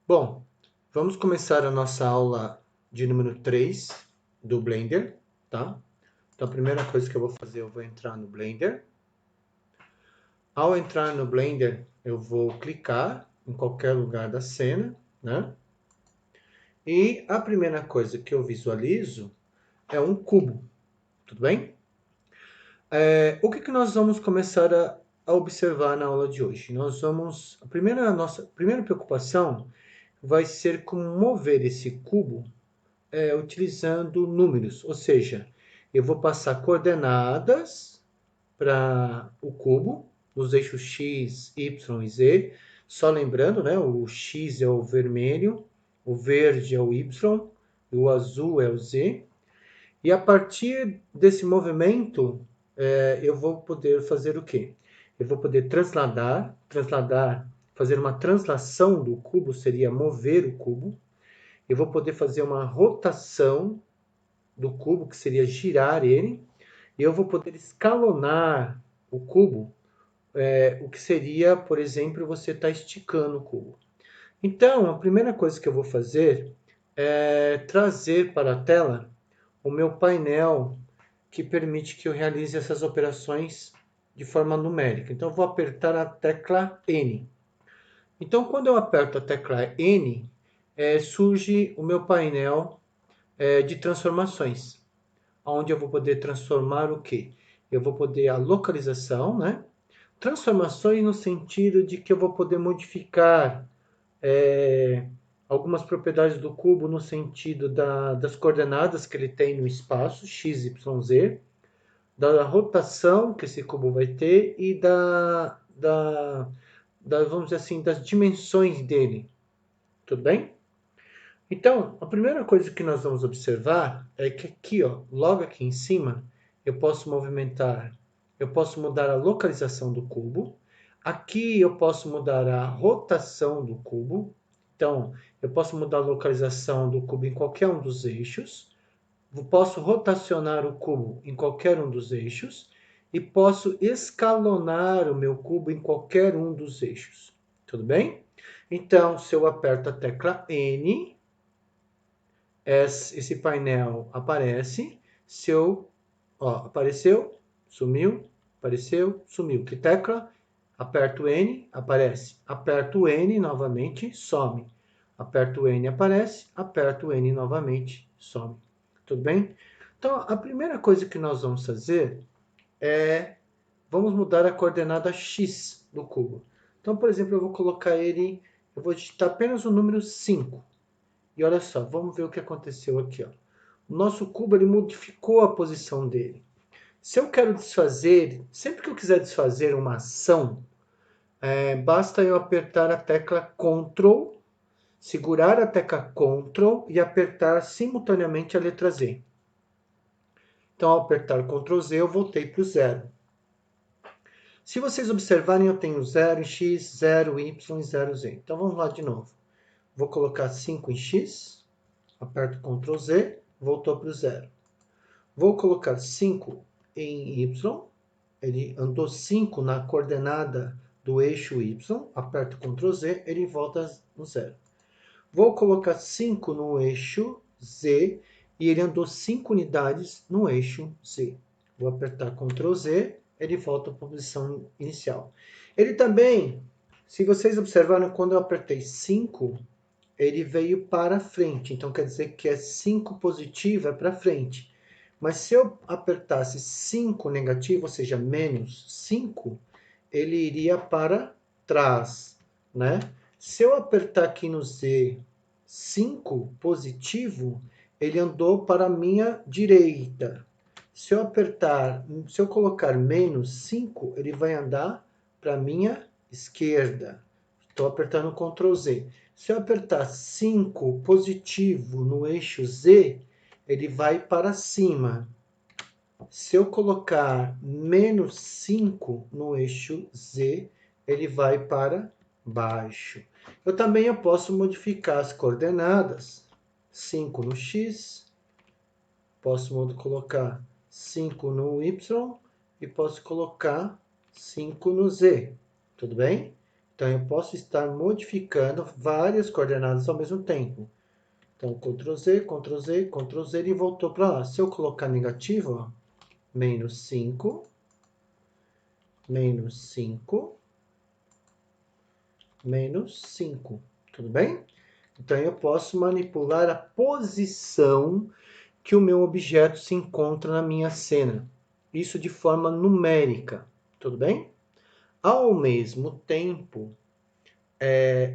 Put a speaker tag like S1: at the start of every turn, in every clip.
S1: Bom, vamos começar a nossa aula de número 3 do Blender, tá? Então, a primeira coisa que eu vou fazer, eu vou entrar no Blender. Ao entrar no Blender, eu vou clicar em qualquer lugar da cena, né? E a primeira coisa que eu visualizo é um cubo, tudo bem? O que nós vamos começar a observar na aula de hoje? Nossa primeira preocupação vai ser como mover esse cubo utilizando números, ou seja, eu vou passar coordenadas para o cubo, nos eixos x, y e z, só lembrando, né, o x é o vermelho, o verde é o y, e o azul é o z, e a partir desse movimento, eu vou poder fazer o quê? Eu vou poder transladar, fazer uma translação do cubo, seria mover o cubo. Eu vou poder fazer uma rotação do cubo, que seria girar ele, e eu vou poder escalonar o cubo, o que seria, por exemplo, você está esticando o cubo. Então, a primeira coisa que eu vou fazer é trazer para a tela o meu painel que permite que eu realize essas operações de forma numérica. Então, eu vou apertar a tecla N. Então, quando eu aperto a tecla N, surge o meu painel de transformações, onde eu vou poder transformar o quê? Eu vou poder a localização, né? Transformações no sentido de que eu vou poder modificar é, algumas propriedades do cubo no sentido das coordenadas que ele tem no espaço, x, y, z, da rotação que esse cubo vai ter e vamos dizer assim, das dimensões dele. Tudo bem? Então, a primeira coisa que nós vamos observar é que aqui, ó, logo aqui em cima, eu posso movimentar, eu posso mudar a localização do cubo. Aqui eu posso mudar a rotação do cubo. Então, eu posso mudar a localização do cubo em qualquer um dos eixos. Posso rotacionar o cubo em qualquer um dos eixos. E posso escalonar o meu cubo em qualquer um dos eixos. Tudo bem? Então, se eu aperto a tecla N, esse painel aparece. Se eu, apareceu, sumiu, apareceu, sumiu. Que tecla? Aperto N, aparece. Aperto N novamente, some. Aperto N, aparece. Aperto N novamente, some. Tudo bem? Então, a primeira coisa que nós vamos fazer é, vamos mudar a coordenada x do cubo. Então, por exemplo, eu vou colocar ele, eu vou digitar apenas o número 5. E olha só, vamos ver o que aconteceu aqui. Ó. O nosso cubo ele modificou a posição dele. Se eu quero desfazer, sempre que eu quiser desfazer uma ação, basta eu apertar a tecla Ctrl, segurar a tecla Ctrl e apertar simultaneamente a letra Z. Então, ao apertar Ctrl Z, eu voltei para o zero. Se vocês observarem, eu tenho 0 em x, 0 em y e 0 z. Então, vamos lá de novo. Vou colocar 5 em x, aperto Ctrl Z, voltou para o zero. Vou colocar 5 em y, ele andou 5 na coordenada do eixo y, aperto Ctrl Z, ele volta no zero. Vou colocar 5 no eixo z e ele andou 5 unidades no eixo z. Vou apertar Ctrl Z, ele volta para a posição inicial. Ele também, se vocês observaram, quando eu apertei 5, ele veio para frente. Então, quer dizer que é 5 positivo, é para frente. Mas se eu apertasse 5 negativo, ou seja, menos 5, ele iria para trás, né? Se eu apertar aqui no Z 5 positivo, ele andou para a minha direita. Se eu colocar menos 5, ele vai andar para a minha esquerda. Estou apertando Ctrl Z. Se eu apertar 5 positivo no eixo Z, ele vai para cima. Se eu colocar menos 5 no eixo Z, ele vai para baixo. Eu também posso modificar as coordenadas. 5 no X, posso colocar 5 no Y e posso colocar 5 no Z. Tudo bem? Então, eu posso estar modificando várias coordenadas ao mesmo tempo. Então, Ctrl Z, Ctrl Z, Ctrl Z e voltou para lá. Se eu colocar negativo, ó, menos 5, menos 5, menos 5. Tudo bem? Então, eu posso manipular a posição que o meu objeto se encontra na minha cena. Isso de forma numérica. Tudo bem? Ao mesmo tempo,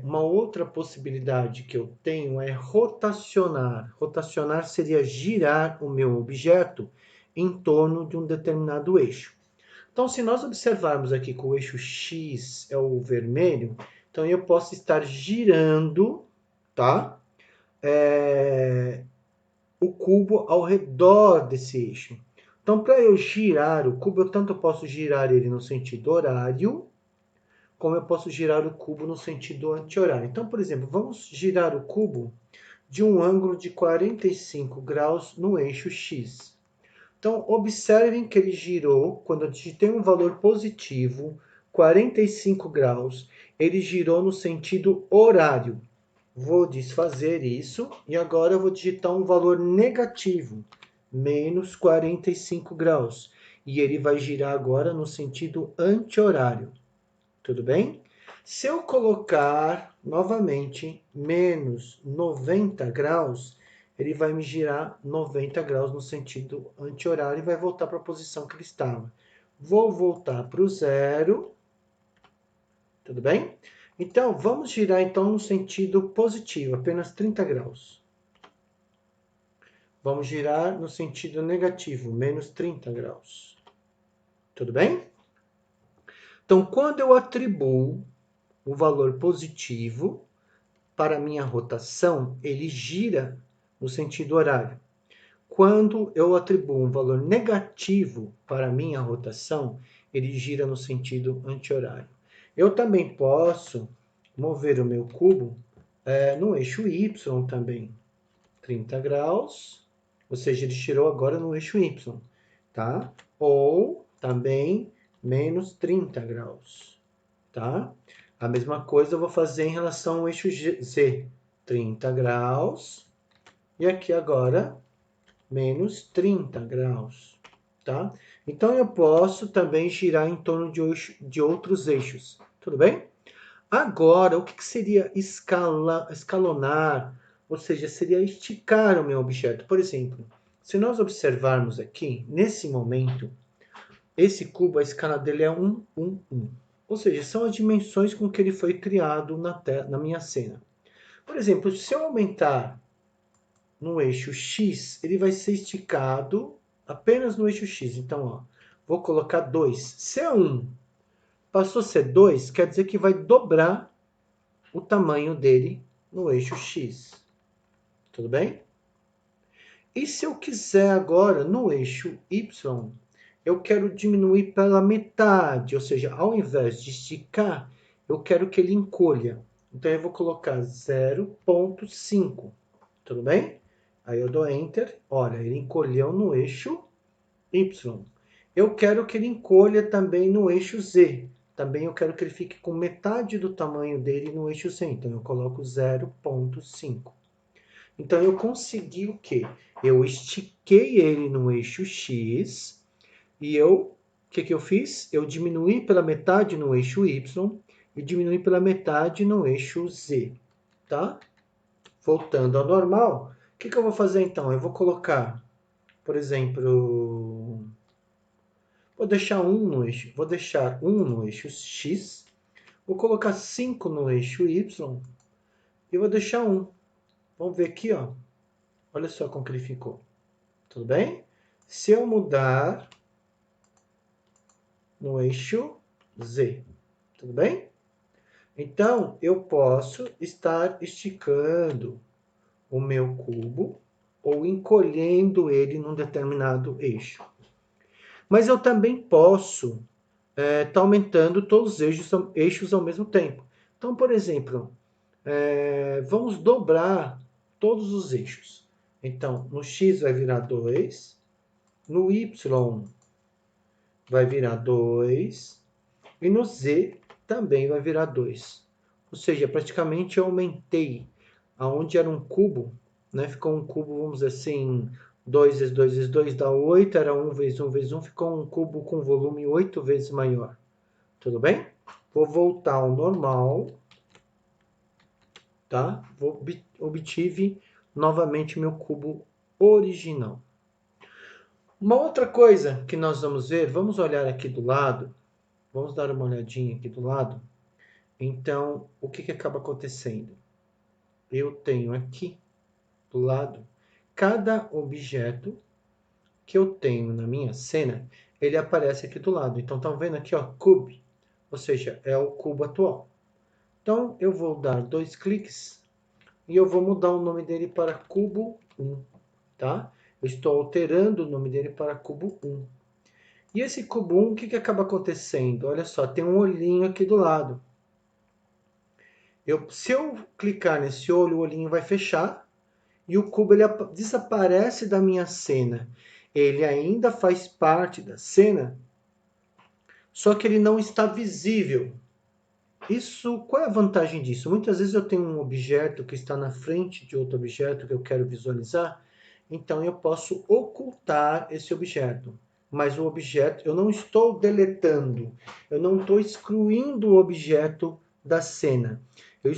S1: uma outra possibilidade que eu tenho é rotacionar. Rotacionar seria girar o meu objeto em torno de um determinado eixo. Então, se nós observarmos aqui que o eixo X é o vermelho, então eu posso estar girando, tá? O cubo ao redor desse eixo. Então, para eu girar o cubo, eu tanto posso girar ele no sentido horário, como eu posso girar o cubo no sentido anti-horário. Então, por exemplo, vamos girar o cubo de um ângulo de 45 graus no eixo X. Então, observem que ele girou, quando eu digitei um valor positivo, 45 graus, ele girou no sentido horário. Vou desfazer isso e agora eu vou digitar um valor negativo, menos 45 graus. E ele vai girar agora no sentido anti-horário. Tudo bem? Se eu colocar novamente menos 90 graus, ele vai me girar 90 graus no sentido anti-horário e vai voltar para a posição que ele estava. Vou voltar para o zero. Tudo bem? Então, vamos girar então no sentido positivo, apenas 30 graus. Vamos girar no sentido negativo, menos 30 graus. Tudo bem? Então, quando eu atribuo um valor positivo para a minha rotação, ele gira no sentido horário. Quando eu atribuo um valor negativo para a minha rotação, ele gira no sentido anti-horário. Eu também posso mover o meu cubo no eixo Y também. 30 graus, ou seja, ele girou agora no eixo Y, tá? Ou também menos 30 graus, tá? A mesma coisa eu vou fazer em relação ao eixo Z, 30 graus, e aqui agora menos 30 graus, tá? Então eu posso também girar em torno de outros eixos, tudo bem? Agora, o que seria escalonar? Ou seja, seria esticar o meu objeto. Por exemplo, se nós observarmos aqui, nesse momento, esse cubo, a escala dele é 1, 1, 1. Ou seja, são as dimensões com que ele foi criado na minha cena. Por exemplo, se eu aumentar no eixo X, ele vai ser esticado apenas no eixo X. Então, ó, vou colocar 2. Se é 1 passou a ser 2, quer dizer que vai dobrar o tamanho dele no eixo X. Tudo bem? E se eu quiser agora, no eixo Y, eu quero diminuir pela metade, ou seja, ao invés de esticar, eu quero que ele encolha. Então, eu vou colocar 0,5, tudo bem? Aí eu dou Enter, olha, ele encolheu no eixo Y. Eu quero que ele encolha também no eixo Z. Também eu quero que ele fique com metade do tamanho dele no eixo Z. Então, eu coloco 0,5. Então, eu consegui o quê? Eu estiquei ele no eixo X e o que eu fiz? Eu diminuí pela metade no eixo Y e diminuí pela metade no eixo Z, tá? Voltando ao normal, o que eu vou fazer então? Eu vou colocar, por exemplo, vou deixar 1 no eixo X, vou colocar 5 no eixo Y e vou deixar 1. Vamos ver aqui, ó. Olha só como que ele ficou. Tudo bem? Se eu mudar no eixo Z, tudo bem? Então, eu posso estar esticando o meu cubo ou encolhendo ele num determinado eixo. Mas eu também posso estar aumentando todos os eixos ao mesmo tempo. Então, por exemplo, vamos dobrar todos os eixos. Então, no X vai virar 2, no Y vai virar 2 e no Z também vai virar 2. Ou seja, praticamente eu aumentei. Aonde era um cubo, né? Ficou um cubo, vamos dizer assim, 2 vezes 2 vezes 2 dá 8, era 1 vezes 1 vezes 1, ficou um cubo com volume 8 vezes maior. Tudo bem? Vou voltar ao normal, tá? Obtive novamente meu cubo original. Uma outra coisa que nós vamos ver, vamos olhar aqui do lado, vamos dar uma olhadinha aqui do lado. Então, o que acaba acontecendo? Eu tenho aqui do lado, cada objeto que eu tenho na minha cena, ele aparece aqui do lado. Então, estão vendo aqui, ó, cube, ou seja, é o cubo atual. Então, eu vou dar 2 cliques e eu vou mudar o nome dele para cubo 1, tá? Eu estou alterando o nome dele para cubo 1. E esse cubo 1, o que acaba acontecendo? Olha só, tem um olhinho aqui do lado. Se eu clicar nesse olho, o olhinho vai fechar e o cubo ele desaparece da minha cena. Ele ainda faz parte da cena, só que ele não está visível. Qual é a vantagem disso? Muitas vezes eu tenho um objeto que está na frente de outro objeto que eu quero visualizar, então eu posso ocultar esse objeto. Mas o objeto, eu não estou deletando, eu não estou excluindo o objeto da cena. Eu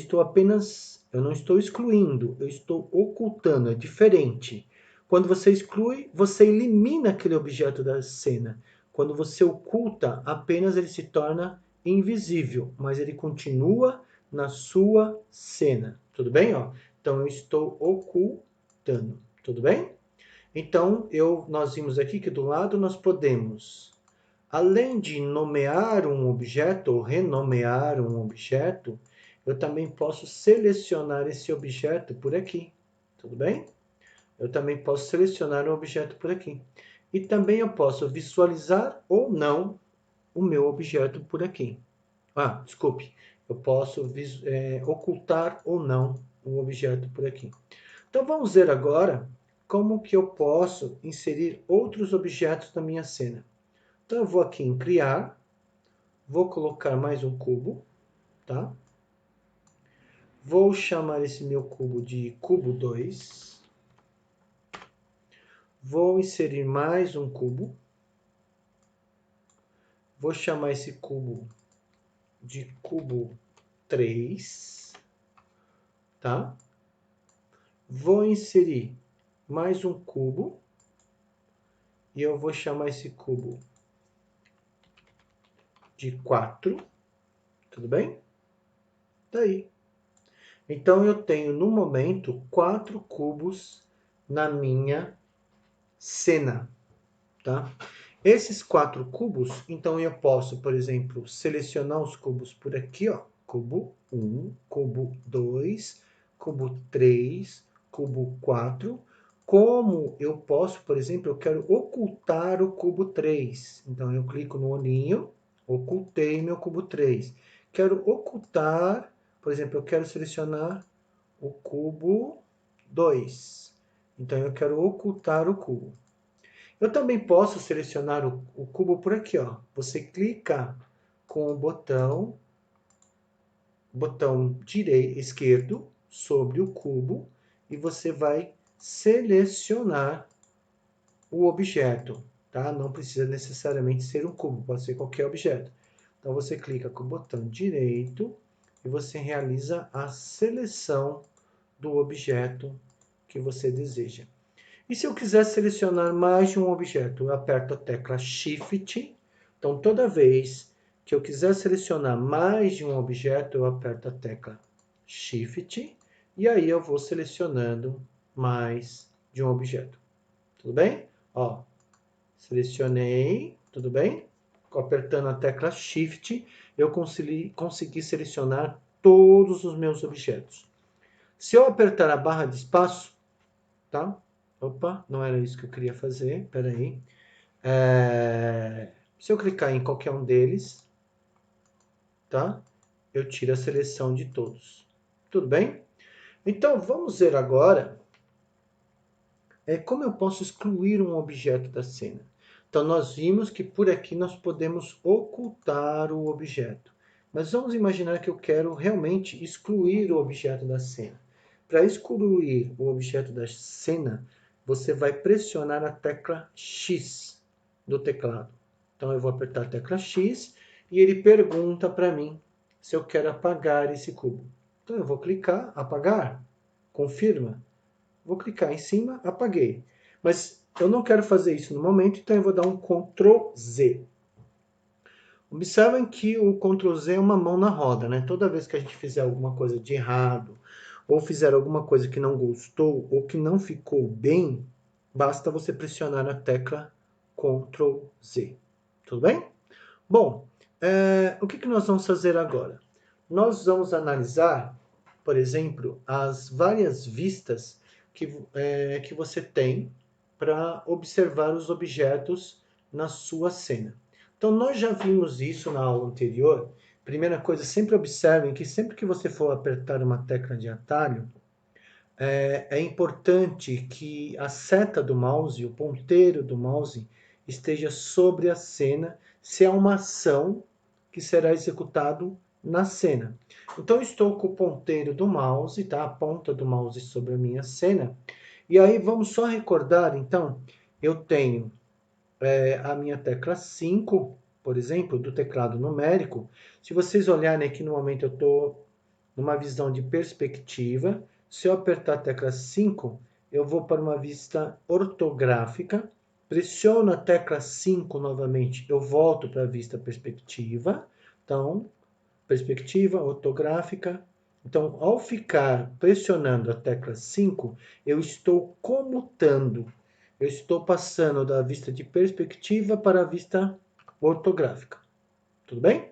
S1: não estou excluindo, eu estou ocultando, é diferente. Quando você exclui, você elimina aquele objeto da cena. Quando você oculta, apenas ele se torna invisível, mas ele continua na sua cena. Tudo bem? Ó? Então, eu estou ocultando. Tudo bem? Então, nós vimos aqui que do lado nós podemos, além de nomear um objeto ou renomear um objeto, eu também posso selecionar esse objeto por aqui. Tudo bem? Eu também posso selecionar um objeto por aqui. E também eu posso visualizar ou não o meu objeto por aqui. Desculpe, eu posso ocultar ou não um objeto por aqui. Então vamos ver agora como que eu posso inserir outros objetos na minha cena. Então eu vou aqui em criar, vou colocar mais um cubo, tá? Vou chamar esse meu cubo de cubo 2. Vou inserir mais um cubo. Vou chamar esse cubo de cubo 3, tá? Vou inserir mais um cubo e eu vou chamar esse cubo de 4, tudo bem? Daí. Então eu tenho no momento 4 cubos na minha cena, tá? Esses 4 cubos, então eu posso, por exemplo, selecionar os cubos por aqui, ó, cubo 1, cubo 2, cubo 3, cubo 4. Como eu posso, por exemplo, eu quero ocultar o cubo 3. Então eu clico no olhinho, ocultei meu cubo 3. Quero ocultar, por exemplo, eu quero selecionar o cubo 2. Então eu quero ocultar o cubo. Eu também posso selecionar o cubo por aqui, ó. Você clica com o botão esquerdo sobre o cubo e você vai selecionar o objeto, tá? Não precisa necessariamente ser um cubo, pode ser qualquer objeto. Então você clica com o botão direito e você realiza a seleção do objeto que você deseja. E se eu quiser selecionar mais de um objeto, eu aperto a tecla Shift. Então, toda vez que eu quiser selecionar mais de um objeto, eu aperto a tecla Shift. E aí eu vou selecionando mais de um objeto. Tudo bem? Ó, selecionei, tudo bem? Apertando a tecla Shift, eu consegui selecionar todos os meus objetos. Se eu apertar a barra de espaço, tá? Opa, não era isso que eu queria fazer, peraí. Se eu clicar em qualquer um deles, tá? Eu tiro a seleção de todos. Tudo bem? Então, vamos ver agora como eu posso excluir um objeto da cena. Então, nós vimos que por aqui nós podemos ocultar o objeto. Mas vamos imaginar que eu quero realmente excluir o objeto da cena. Para excluir o objeto da cena, você vai pressionar a tecla X do teclado. Então eu vou apertar a tecla X e ele pergunta para mim se eu quero apagar esse cubo. Então eu vou clicar, apagar, confirma. Vou clicar em cima, apaguei. Mas eu não quero fazer isso no momento, então eu vou dar um Ctrl Z. Observem que o Ctrl Z é uma mão na roda, né? Toda vez que a gente fizer alguma coisa de errado, ou fizer alguma coisa que não gostou, ou que não ficou bem, basta você pressionar a tecla Ctrl Z. Tudo bem? Bom, o que nós vamos fazer agora? Nós vamos analisar, por exemplo, as várias vistas que você tem para observar os objetos na sua cena. Então, nós já vimos isso na aula anterior. Primeira coisa, sempre observem que sempre que você for apertar uma tecla de atalho, é importante que a seta do mouse, o ponteiro do mouse, esteja sobre a cena, se é uma ação que será executado na cena. Então, estou com o ponteiro do mouse, tá? A ponta do mouse sobre a minha cena. E aí, vamos só recordar, então, eu tenho a minha tecla 5, por exemplo, do teclado numérico. Se vocês olharem aqui no momento, eu estou numa visão de perspectiva. Se eu apertar a tecla 5, eu vou para uma vista ortográfica. Pressiono a tecla 5 novamente, eu volto para a vista perspectiva. Então, perspectiva ortográfica. Então, ao ficar pressionando a tecla 5, eu estou comutando. Eu estou passando da vista de perspectiva para a vista ortográfica. Tudo bem?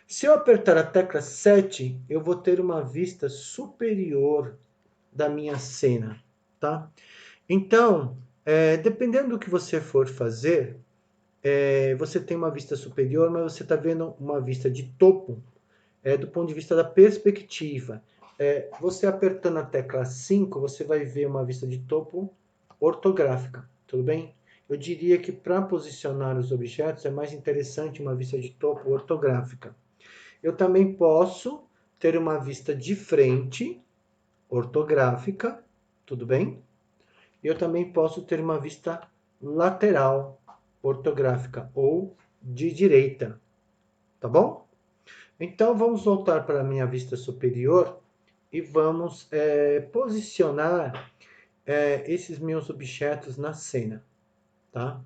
S1: Se eu apertar a tecla 7, eu vou ter uma vista superior da minha cena, tá? Então, dependendo do que você for fazer, você tem uma vista superior, mas você está vendo uma vista de topo, do ponto de vista da perspectiva. Você apertando a tecla 5, você vai ver uma vista de topo ortográfica, tudo bem? Eu diria que para posicionar os objetos é mais interessante uma vista de topo ortográfica. Eu também posso ter uma vista de frente ortográfica, tudo bem? Eu também posso ter uma vista lateral ortográfica ou de direita, tá bom? Então, vamos voltar para a minha vista superior e vamos posicionar esses meus objetos na cena, tá?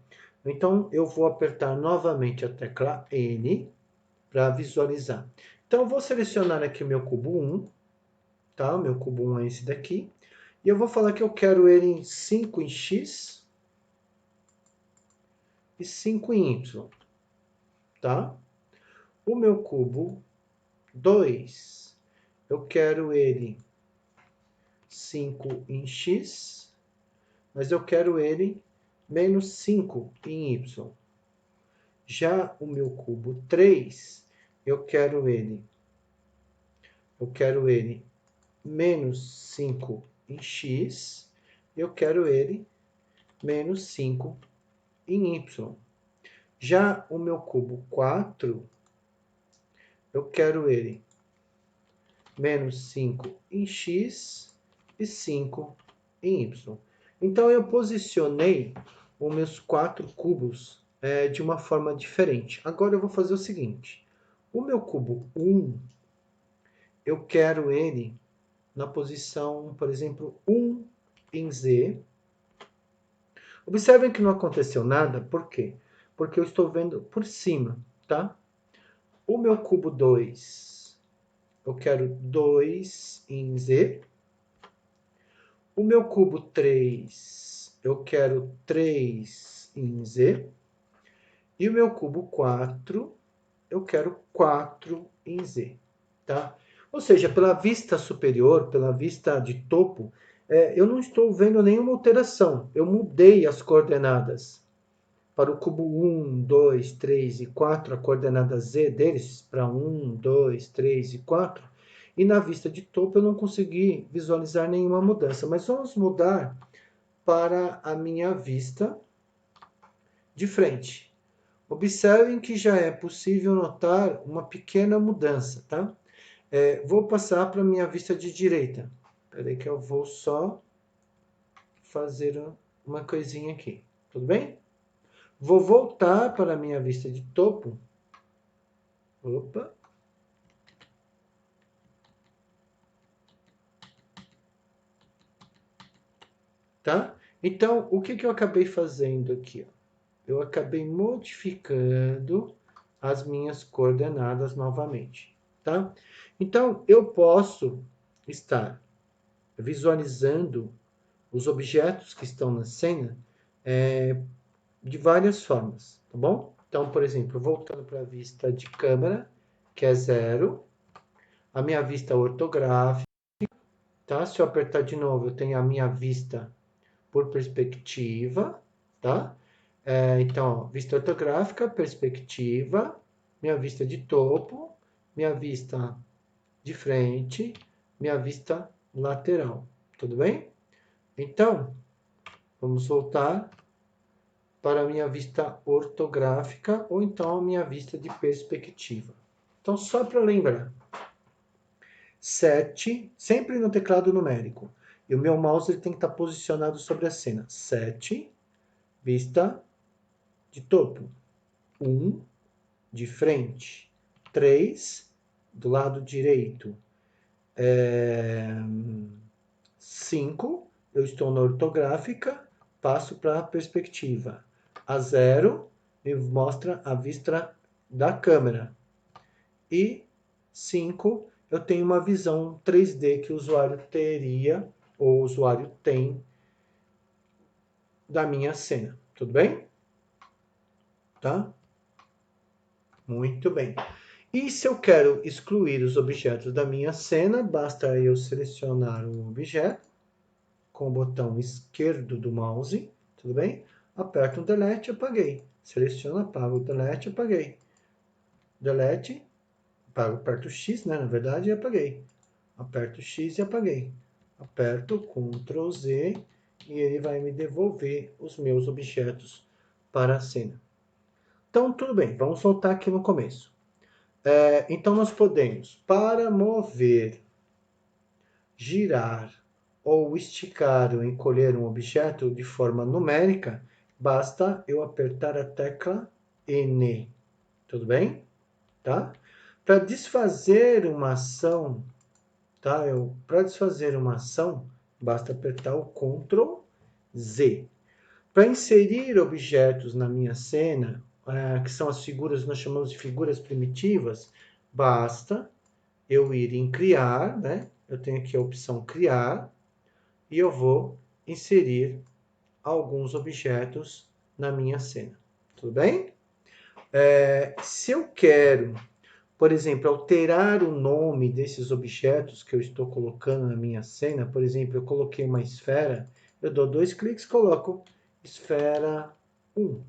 S1: Então, eu vou apertar novamente a tecla N para visualizar. Então, eu vou selecionar aqui o meu cubo 1, tá? O meu cubo 1 é esse daqui. E eu vou falar que eu quero ele em 5 em X e 5 em Y, tá? O meu cubo 2, eu quero ele 5 em X, mas eu quero ele menos 5 em Y. Já o meu cubo 3, eu quero ele menos 5 em X, eu quero ele menos 5 em Y. Já o meu cubo 4, eu quero ele menos 5 em X e 5 em Y. Então, eu posicionei os meus 4 cubos de uma forma diferente. Agora, eu vou fazer o seguinte. O meu cubo 1, eu quero ele na posição, por exemplo, 1 em Z. Observem que não aconteceu nada, por quê? Porque eu estou vendo por cima, tá? O meu cubo 2, eu quero 2 em Z. O meu cubo 3, eu quero 3 em Z. E o meu cubo 4, eu quero 4 em Z, tá? Ou seja, pela vista superior, pela vista de topo, eu não estou vendo nenhuma alteração. Eu mudei as coordenadas. Para o cubo 1, 2, 3 e 4, a coordenada Z deles, para 1, 2, 3 e 4. E na vista de topo eu não consegui visualizar nenhuma mudança. Mas vamos mudar para a minha vista de frente. Observem que já é possível notar uma pequena mudança, tá? Vou passar para a minha vista de direita. Espera aí que eu vou só fazer uma coisinha aqui, tudo bem? Vou voltar para a minha vista de topo. Opa. Tá? Então, o que eu acabei fazendo aqui? Eu acabei modificando as minhas coordenadas novamente, tá? Então, eu posso estar visualizando os objetos que estão na cena de várias formas, tá bom? Então, por exemplo, voltando para a vista de câmera, que é 0, a minha vista ortográfica, tá? Se eu apertar de novo, eu tenho a minha vista por perspectiva, tá? Então, ó, vista ortográfica, perspectiva, minha vista de topo, minha vista de frente, minha vista lateral, tudo bem? Então, vamos voltar para a minha vista ortográfica ou então a minha vista de perspectiva. Então, só para lembrar, 7, sempre no teclado numérico. E o meu mouse ele tem que estar posicionado sobre a cena. 7, vista de topo. 1, de frente. 3, do lado direito. 5, eu estou na ortográfica, passo para a perspectiva. A 0 me mostra a vista da câmera. E 5, eu tenho uma visão 3D que o usuário teria, ou o usuário tem, da minha cena. Tudo bem? Tá? Muito bem. E se eu quero excluir os objetos da minha cena, basta eu selecionar um objeto com o botão esquerdo do mouse, tudo bem? Aperto o delete e apaguei. Seleciono, apago o delete e apaguei. Delete, aperto o X, né? Na verdade, e apaguei. Aperto o X e apaguei. Aperto Ctrl Z e ele vai me devolver os meus objetos para a cena. Então, tudo bem, vamos voltar aqui no começo. Então, nós podemos, para mover, girar ou esticar ou encolher um objeto de forma numérica, basta eu apertar a tecla N. Tudo bem? Tá? Para desfazer uma ação, tá? Para desfazer uma ação, basta apertar o Ctrl Z. Para inserir objetos na minha cena, que são as figuras, nós chamamos de figuras primitivas, basta eu ir em criar, né? Eu tenho aqui a opção criar e eu vou inserir alguns objetos na minha cena. Tudo bem? Se eu quero, por exemplo, alterar o nome desses objetos que eu estou colocando na minha cena, por exemplo, eu coloquei uma esfera, eu dou 2 cliques, coloco esfera 1.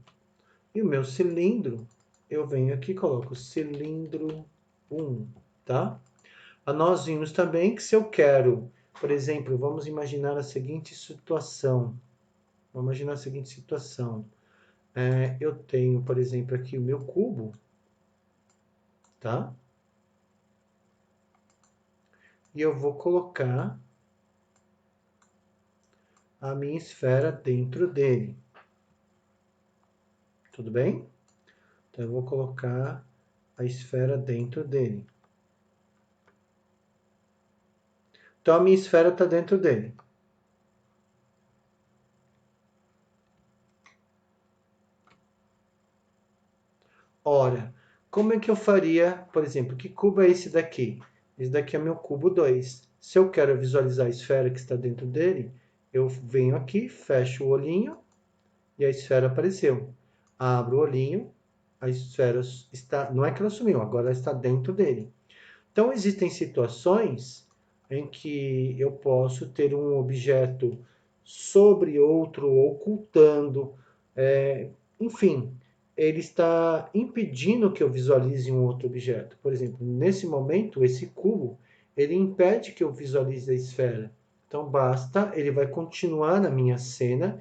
S1: E o meu cilindro, eu venho aqui e coloco cilindro 1, tá? Nós vimos também que se eu quero, por exemplo, vamos imaginar a seguinte situação. Vamos imaginar a seguinte situação. Eu tenho, por exemplo, aqui o meu cubo, tá? E eu vou colocar a minha esfera dentro dele. Tudo bem? Então, eu vou colocar a esfera dentro dele. Então, a minha esfera está dentro dele. Ora, como é que eu faria, por exemplo, que cubo é esse daqui? Esse daqui é meu cubo 2. Se eu quero visualizar a esfera que está dentro dele, eu venho aqui, fecho o olhinho e a esfera apareceu. Abro o olhinho, a esfera está, não é que ela sumiu, agora ela está dentro dele. Então, existem situações em que eu posso ter um objeto sobre outro, ocultando, enfim, ele está impedindo que eu visualize um outro objeto. Por exemplo, nesse momento, esse cubo, ele impede que eu visualize a esfera. Então, basta, ele vai continuar na minha cena,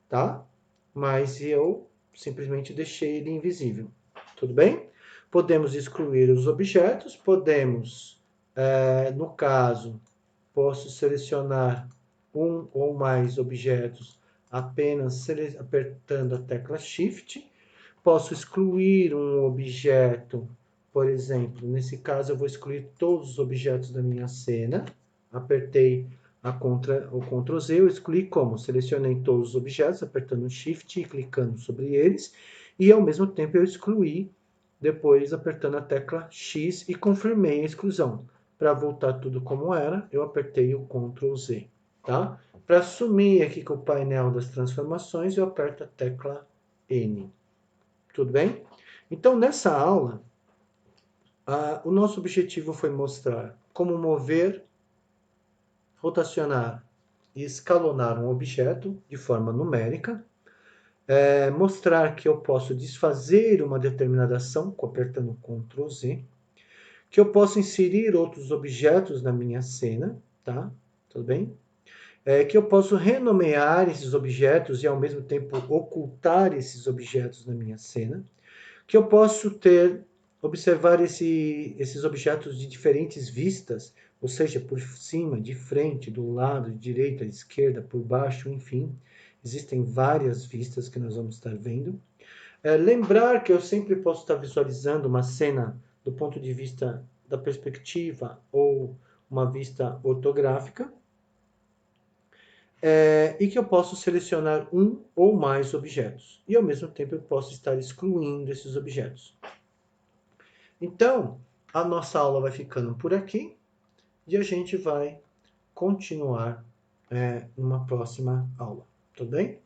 S1: tá? Mas eu simplesmente deixei ele invisível. Tudo bem? Podemos excluir os objetos, podemos, no caso, posso selecionar um ou mais objetos apenas apertando a tecla Shift. Posso excluir um objeto, por exemplo, nesse caso eu vou excluir todos os objetos da minha cena. Apertei o Ctrl Z, eu excluí como? Selecionei todos os objetos, apertando o Shift e clicando sobre eles, e ao mesmo tempo eu excluí, depois apertando a tecla X e confirmei a exclusão. Para voltar tudo como era, eu apertei o Ctrl Z. Tá? Para sumir aqui com o painel das transformações, eu aperto a tecla N. Tudo bem? Então, nessa aula, o nosso objetivo foi mostrar como mover, rotacionar e escalonar um objeto de forma numérica, mostrar que eu posso desfazer uma determinada ação apertando Ctrl Z, que eu posso inserir outros objetos na minha cena, tá? Tudo bem? Que eu posso renomear esses objetos e ao mesmo tempo ocultar esses objetos na minha cena, que eu posso observar esses objetos de diferentes vistas, ou seja, por cima, de frente, do lado, de direita, de esquerda, por baixo, enfim. Existem várias vistas que nós vamos estar vendo. Lembrar que eu sempre posso estar visualizando uma cena do ponto de vista da perspectiva ou uma vista ortográfica. E que eu posso selecionar um ou mais objetos. E ao mesmo tempo eu posso estar excluindo esses objetos. Então, a nossa aula vai ficando por aqui e a gente vai continuar numa próxima aula. Tudo bem?